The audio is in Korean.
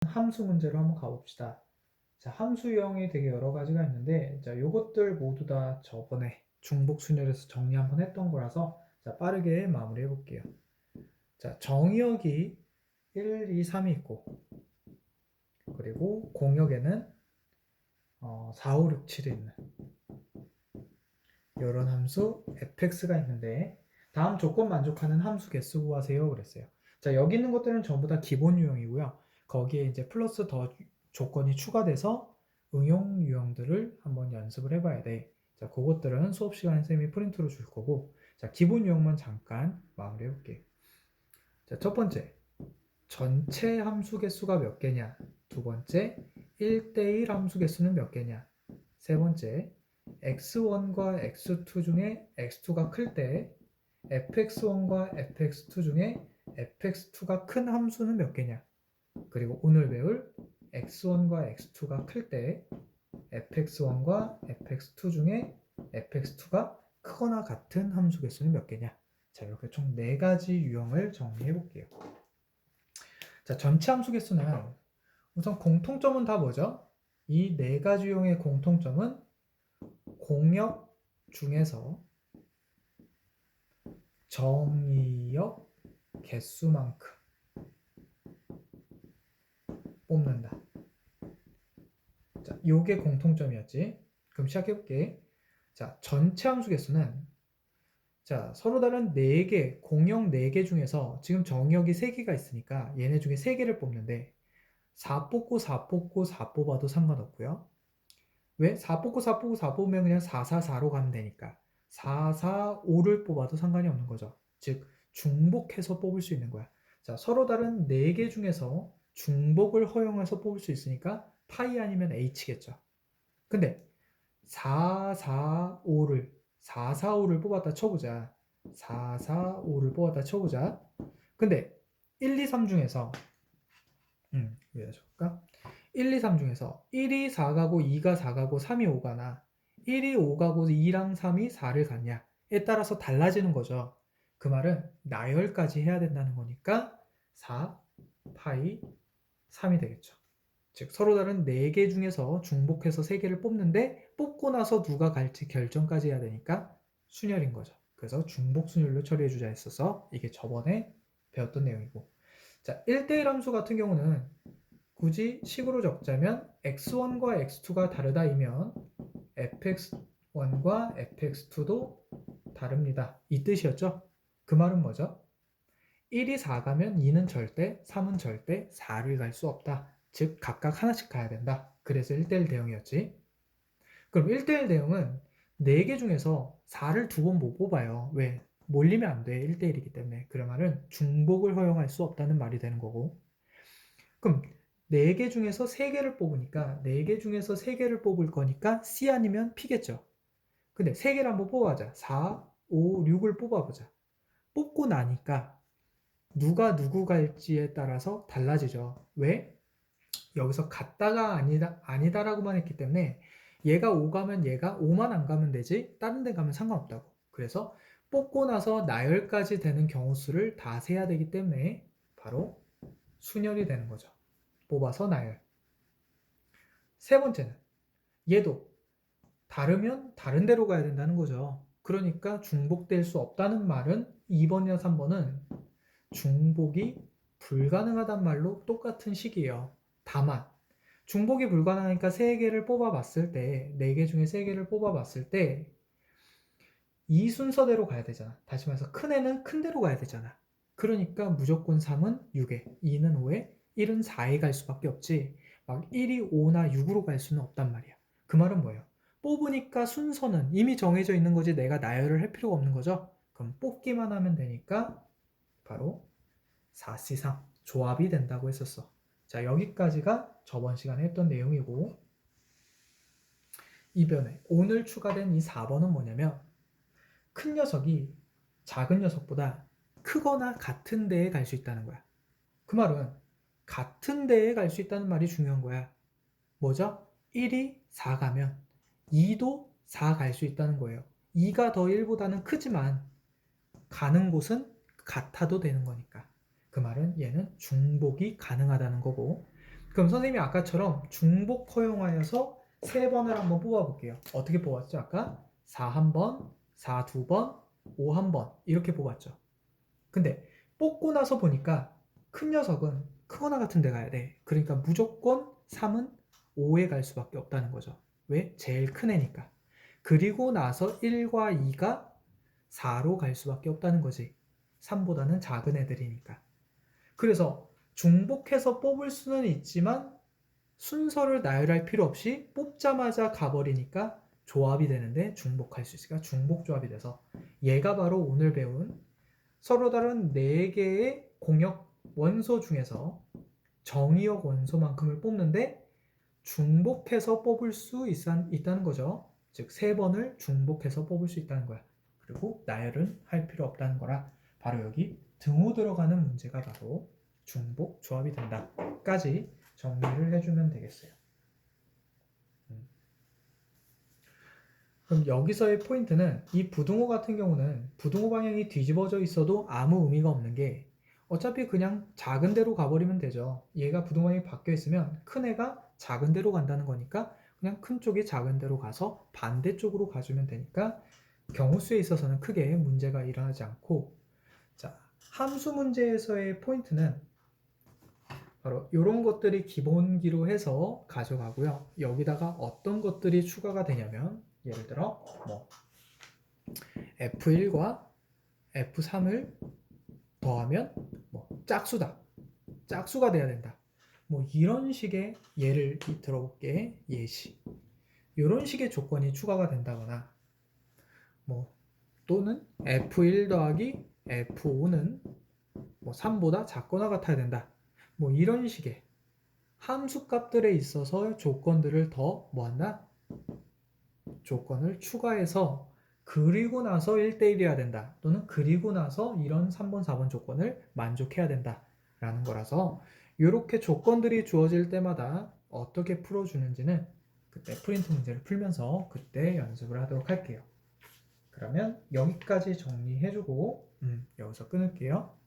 함수 문제로 한번 가봅시다. 자, 함수 유형이 되게 여러 가지가 있는데, 자, 요것들 모두 다 저번에 중복순열에서 정리 한번 했던 거라서, 자, 빠르게 마무리해 볼게요. 자, 정의역이 1, 2, 3이 있고, 그리고 공역에는 4, 5, 6, 7이 있는 이런 함수 fx가 있는데, 다음 조건 만족하는 함수 개수 구하세요 그랬어요. 자, 여기 있는 것들은 전부 다 기본 유형이고요. 거기에 이제 플러스 더 조건이 추가돼서 응용 유형들을 한번 연습을 해봐야 돼. 자, 그것들은 수업 시간에 쌤이 프린트로 줄 거고, 자, 기본 유형만 잠깐 마무리 해볼게. 자, 첫 번째, 전체 함수 개수가 몇 개냐? 두 번째, 1대1 함수 개수는 몇 개냐? 세 번째, x1과 x2 중에 x2가 클 때 fx1과 fx2 중에 fx2가 큰 함수는 몇 개냐? 그리고 오늘 배울 x1과 x2가 클 때 fx1과 fx2 중에 fx2가 크거나 같은 함수 개수는 몇 개냐? 자, 이렇게 총 4가지 유형을 정리해 볼게요. 자, 전체 함수 개수는 우선 공통점은 다 뭐죠? 이 4가지 유형의 공통점은 공역 중에서 정의역 개수만큼 뽑는다. 자, 요게 공통점이었지. 그럼 시작해볼게. 자, 전체 함수 개수는 자, 서로 다른 4개, 공역 4개 중에서 지금 정의역이 3개가 있으니까 얘네 중에 3개를 뽑는데 4 뽑고 4 뽑고 4 뽑아도 상관없고요. 왜? 4 뽑고 4 뽑고 4 뽑으면 그냥 4, 4, 4로 가면 되니까 4, 4, 5를 뽑아도 상관이 없는 거죠. 즉 중복해서 뽑을 수 있는 거야. 자, 서로 다른 4개 중에서 중복을 허용해서 뽑을 수 있으니까 파이 아니면 h겠죠. 근데 4, 4, 5를 4, 4, 5를 뽑았다 쳐보자. 4, 4, 5를 뽑았다 쳐보자. 근데 1, 2, 3 중에서 여기다 적을까? 1, 2, 3 중에서 1이 4가고 2가 4가고 3이 5가나 1이 5가고 2랑 3이 4를 갔냐에 따라서 달라지는 거죠. 그 말은 나열까지 해야 된다는 거니까 4, 파이, 3이 되겠죠. 즉 서로 다른 4개 중에서 중복해서 3개를 뽑는데 뽑고 나서 누가 갈지 결정까지 해야 되니까 순열인 거죠. 그래서 중복순열로 처리해주자 했어서 이게 저번에 배웠던 내용이고, 자, 1대1 함수 같은 경우는 굳이 식으로 적자면 x1과 x2가 다르다이면 fx1과 fx2도 다릅니다. 이 뜻이었죠? 그 말은 뭐죠? 1이 4가면 2는 절대, 3은 절대 4를 갈 수 없다. 즉 각각 하나씩 가야 된다. 그래서 1대1 대응이었지. 그럼 1대1 대응은 4개 중에서 4를 2번 못 뽑아요. 왜? 몰리면 안 돼. 1대1이기 때문에. 그 말은 중복을 허용할 수 없다는 말이 되는 거고. 그럼 4개 중에서 3개를 뽑으니까 4개 중에서 3개를 뽑을 거니까 C 아니면 P겠죠. 근데 3개를 한번 뽑아보자. 4, 5, 6을 뽑아보자. 뽑고 나니까 누가 누구 갈지에 따라서 달라지죠. 왜? 여기서 같다가 아니다라고만 했기 때문에 얘가 5 가면 얘가 5만 안 가면 되지 다른 데 가면 상관없다고. 그래서 뽑고 나서 나열까지 되는 경우 수를 다 세야 되기 때문에 바로 순열이 되는 거죠. 뽑아서 나열. 세 번째는 얘도 다르면 다른 데로 가야 된다는 거죠. 그러니까 중복될 수 없다는 말은 2번이나 3번은 중복이 불가능하단 말로 똑같은 식이에요. 다만 중복이 불가능하니까 3개를 뽑아봤을 때 4개 중에 3개를 뽑아봤을 때 이 순서대로 가야 되잖아. 다시 말해서 큰 애는 큰 데로 가야 되잖아. 그러니까 무조건 3은 6에 2는 5에 1은 4에 갈 수밖에 없지 막 1이 5나 6으로 갈 수는 없단 말이야. 그 말은 뭐예요? 뽑으니까 순서는 이미 정해져 있는 거지 내가 나열을 할 필요가 없는 거죠. 그럼 뽑기만 하면 되니까 바로 4C3 조합이 된다고 했었어. 자, 여기까지가 저번 시간에 했던 내용이고, 이변에 오늘 추가된 이 4번은 뭐냐면 큰 녀석이 작은 녀석보다 크거나 같은 데에 갈 수 있다는 거야. 그 말은 같은 데에 갈 수 있다는 말이 중요한 거야. 뭐죠? 1이 4 가면 2도 4 갈 수 있다는 거예요. 2가 더 1보다는 크지만 가는 곳은 같아도 되는 거니까. 그 말은 얘는 중복이 가능하다는 거고, 그럼 선생님이 아까처럼 중복 허용하여서 3번을 한번 뽑아볼게요. 어떻게 뽑았죠? 아까 4 1번, 4 2번, 5 1번 이렇게 뽑았죠. 근데 뽑고 나서 보니까 큰 녀석은 크거나 같은 데 가야 돼. 그러니까 무조건 3은 5에 갈 수밖에 없다는 거죠. 왜? 제일 큰 애니까. 그리고 나서 1과 2가 4로 갈 수밖에 없다는 거지. 3보다는 작은 애들이니까. 그래서 중복해서 뽑을 수는 있지만 순서를 나열할 필요 없이 뽑자마자 가버리니까 조합이 되는데 중복할 수 있으니까 중복조합이 돼서 얘가 바로 오늘 배운 서로 다른 4개의 공역 원소 중에서 정의역 원소만큼을 뽑는데 중복해서 뽑을 수 있다는 거죠. 즉 3번을 중복해서 뽑을 수 있다는 거야. 그리고 나열은 할 필요 없다는 거라 바로 여기 등호 들어가는 문제가 바로 중복 조합이 된다까지 정리를 해주면 되겠어요. 그럼 여기서의 포인트는 이 부등호 같은 경우는 부등호 방향이 뒤집어져 있어도 아무 의미가 없는 게 어차피 그냥 작은 데로 가버리면 되죠. 얘가 부등호 방향이 바뀌어 있으면 큰 애가 작은 데로 간다는 거니까 그냥 큰 쪽이 작은 데로 가서 반대쪽으로 가주면 되니까 경우수에 있어서는 크게 문제가 일어나지 않고, 자, 함수 문제에서의 포인트는 바로 이런 것들이 기본기로 해서 가져가고요. 여기다가 어떤 것들이 추가가 되냐면 예를 들어 뭐 F1과 F3을 더하면 뭐 짝수다. 짝수가 돼야 된다. 뭐 이런 식의 예를 들어볼게. 예시. 이런 식의 조건이 추가가 된다거나 뭐 또는 F1 더하기 F5는 뭐 3보다 작거나 같아야 된다. 뭐 이런 식의 함수 값들에 있어서 조건들을 더 뭐한다? 조건을 추가해서 그리고 나서 1대1이어야 된다. 또는 그리고 나서 이런 3번, 4번 조건을 만족해야 된다. 라는 거라서 이렇게 조건들이 주어질 때마다 어떻게 풀어주는지는 그때 프린트 문제를 풀면서 그때 연습을 하도록 할게요. 그러면 여기까지 정리해주고 여기서 끊을게요.